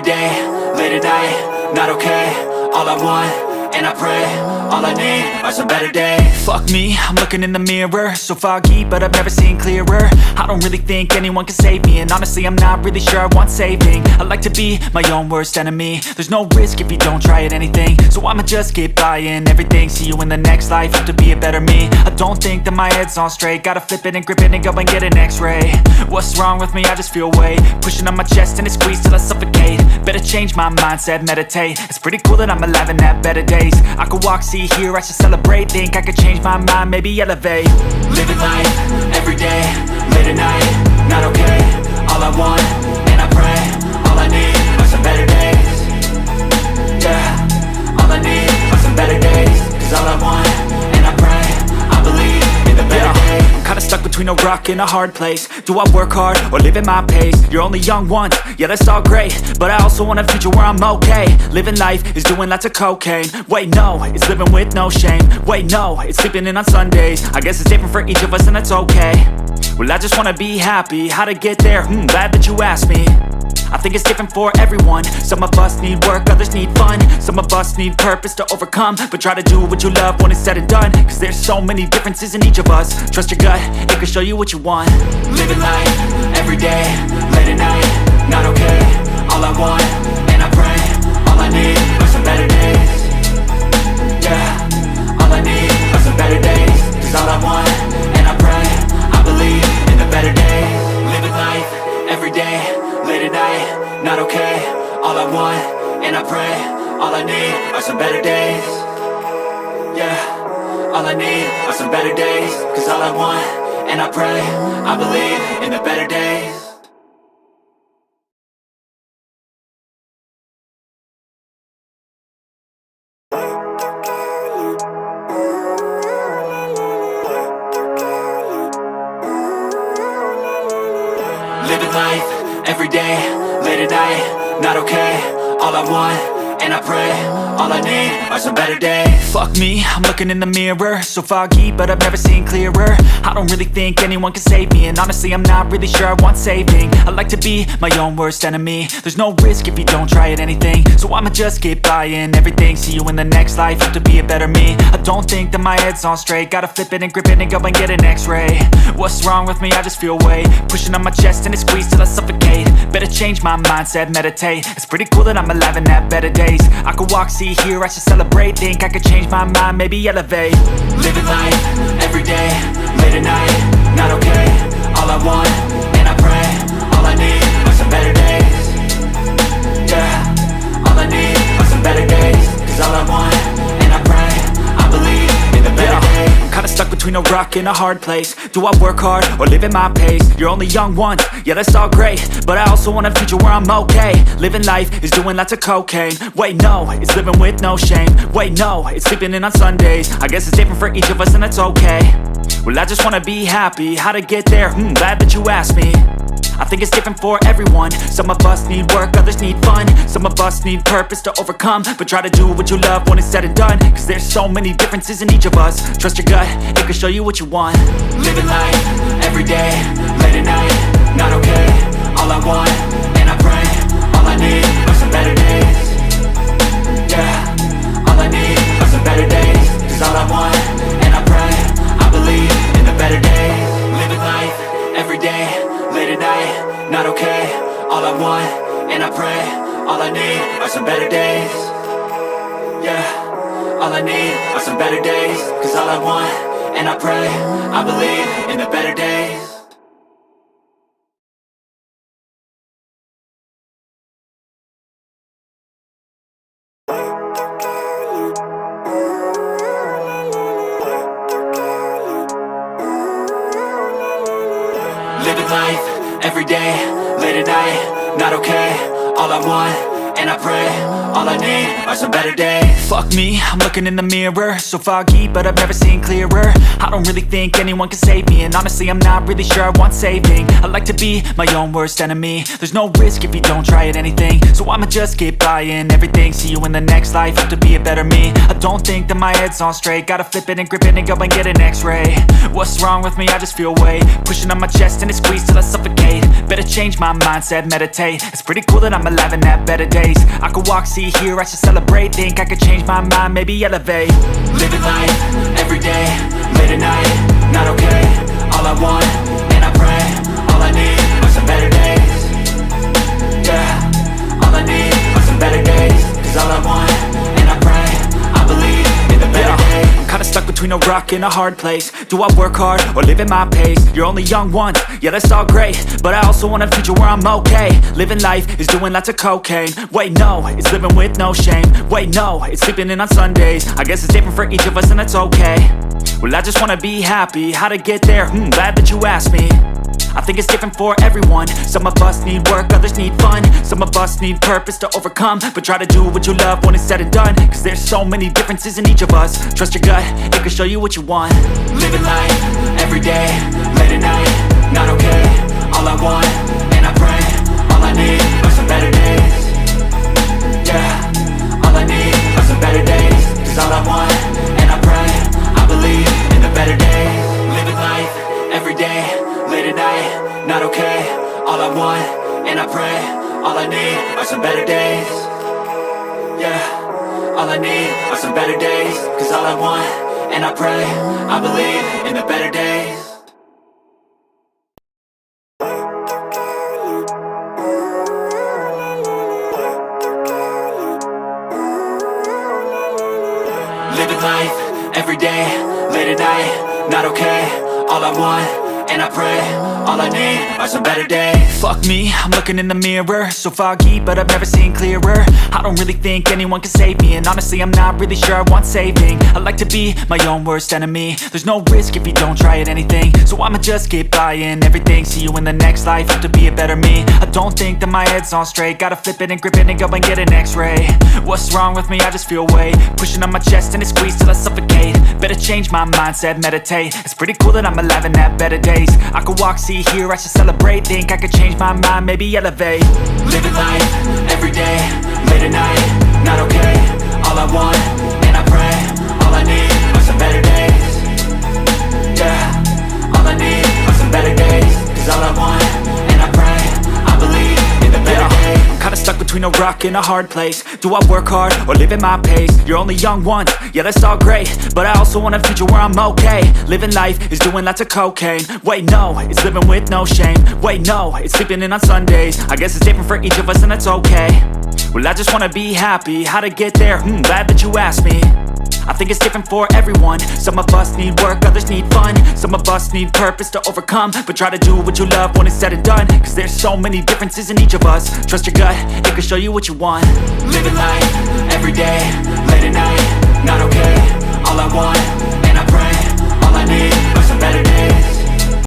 every day, late at night, not okay. All I want, and I pray, all I need are some better days. Fuck me, I'm looking in the mirror, so foggy, but I've never seen clearer. I don't really think anyone can save me, and honestly I'm not really sure I want saving. I like to be my own worst enemy. There's no risk if you don't try at anything, so I'ma just keep buying everything. See you in the next life, have to be a better me. I don't think that my head's on straight, gotta flip it and grip it and go and get an x-ray. What's wrong with me? I just feel weight pushing on my chest and it squeezes till I suffocate. Better change my mindset, meditate. It's pretty cool that I'm alive and have better days. I could walk, see, hear, I should celebrate. Think I could change my mind, maybe elevate. Living life, every day, late at night, not okay. All I want, and I pray, all I need are some better days. Yeah, all I need are some better days. Cause all I want, and I pray, I believe in the better days. I'm kinda stuck between a rock and a hard place. Do I work hard or live at my pace? You're only young once, yeah that's all great, but I also want a future where I'm okay. Living life is doing lots of cocaine. Wait no, it's living with no shame. Wait no, it's sleeping in on Sundays. I guess it's different for each of us and that's okay. Well I just wanna be happy, how to get there? Glad that you asked me. I think it's different for everyone. Some of us need work, others need fun. Some of us need purpose to overcome. But try to do what you love when it's said and done, cause there's so many differences in each of us. Trust your gut, it can show you what you want. Living life, every day, late at night, not okay. All I want, and I pray, all I need are some better days. Yeah, all I need are some better days. Cause all I want, and I pray, I believe in the better days. Living life, every day, late at night, not okay. All I want, and I pray, all I need are some better days. Yeah, all I need are some better days. Cause all I want, and I pray, I believe in the better days. Living life, every day, late at night, not okay. All I want, and I pray, all I need are some better days. Fuck me, I'm looking in the mirror, so foggy, but I've never seen clearer. I don't really think anyone can save me, and honestly I'm not really sure I want saving. I like to be my own worst enemy. There's no risk if you don't try at anything, so I'ma just keep buying everything. See you in the next life, have to be a better me. I don't think that my head's on straight, gotta flip it and grip it and go and get an x-ray. What's wrong with me? I just feel weight pushing on my chest and it squeezes till I suffocate. Better change my mindset, meditate. It's pretty cool that I'm alive and have better days. I could walk, see, hear, I should celebrate. Think I could change my mind, maybe elevate. Living life, every day, late at night, not okay. All I want, and I pray, all I need are some better days. Yeah, all I need are some better days. Cause all I want, and I pray, I believe in the better days. I'm kinda stuck between a rock and a hard place. Do I work hard or live at my pace? You're only young once, yeah that's all great, but I also want a future where I'm okay. Living life is doing lots of cocaine. Wait no, it's living with no shame. Wait no, it's sleeping in on Sundays. I guess it's different for each of us and that's okay. Well I just wanna be happy, how to get there? Glad that you asked me. I think it's different for everyone. Some of us need work, others need fun. Some of us need purpose to overcome. But try to do what you love when it's said and done, cause there's so many differences in each of us. Trust your gut, it can show you what you want. Living life, every day, late at night, not okay. All I want, and I pray, all I need are some better days. Yeah, all I need are some better days. Cause all I want, and I pray, I believe in the better days. Living life, every day, late at night, not okay. All I want, and I pray, all I need are some better days. Yeah, all I need are some better days. Cause all I want, and I pray, I believe in the better days. Living life, every day, late at night, not okay. All I want, and I pray. All I need are some better days. Fuck me, I'm looking in the mirror, so foggy, but I've never seen clearer. I don't really think anyone can save me, and honestly I'm not really sure I want saving. I like to be my own worst enemy. There's no risk if you don't try at anything, so I'ma just keep buying everything. See you in the next life, have to be a better me. I don't think that my head's on straight, gotta flip it and grip it and go and get an x-ray. What's wrong with me? I just feel weight pushing on my chest and it squeezes till I suffocate. Better change my mindset, meditate. It's pretty cool that I'm alive and have better days. I could walk, see, hear, I should celebrate. Think I could change my mind, maybe elevate. Living life, everyday, late at night, not okay. All I want, and I pray, all I need are some better days. Yeah, all I need are some better days. Cause all I want, and I pray, I believe in the better days. I'm kinda stuck between a rock and a hard place. Do I work hard or live at my pace? You're only young once, yeah that's all great, but I also want a future where I'm okay. Living life is doing lots of cocaine. Wait no, it's living with no shame. Wait no, it's sleeping in on Sundays. I guess it's different for each of us and that's okay. Well I just wanna be happy, how to get there? Glad that you asked me. I think it's different for everyone. Some of us need work, others need fun. Some of us need purpose to overcome. But try to do what you love when it's said and done. Cause there's so many differences in each of us. Trust your gut, it can show you what you want. Living life, everyday, late at night, not okay. All I want, and I pray, all I need are some better days. Yeah, all I need are some better days. Cause all I want, and I pray, I believe in the better days. Living life, everyday, late at night, not okay. All I want, and I pray, all I need are some better days. Yeah, all I need are some better days. Cause all I want, and I pray, I believe in the better days. Living life, everyday, late at night, not okay. All I want, and I pray, all I need are some better days. Fuck me, I'm looking in the mirror, so foggy, but I've never seen clearer. I don't really think anyone can save me, and honestly I'm not really sure I want saving. I like to be my own worst enemy. There's no risk if you don't try at anything, so I'ma just keep buying everything. See you in the next life, have to be a better me. I don't think that my head's on straight, gotta flip it and grip it and go and get an x-ray. What's wrong with me? I just feel weight pushing on my chest and it squeezes till I suffocate. Better change my mindset, meditate. It's pretty cool that I'm alive and have better days. I could walk, see, hear, I should celebrate. Think I could change my mind, maybe elevate. Living life, everyday, late at night, not okay. All I want, and I pray, all I need are some better days. Yeah, all I need are some better days. Cause all I want, and I pray, I believe in the better days. I'm kinda stuck between a rock and a hard place. Do I work hard or live at my pace? You're only young once, yeah that's all great, but I also want a future where I'm okay. Living life is doing lots of cocaine. Wait no, it's living with no shame. Wait no, it's sleeping in on Sundays. I guess it's different for each of us and that's okay. Well I just wanna be happy, how to get there? Glad that you asked me. I think it's different for everyone. Some of us need work, others need fun. Some of us need purpose to overcome. But try to do what you love when it's said and done. Cause there's so many differences in each of us. Trust your gut, it can show you what you want. Living life, everyday, late at night, not okay.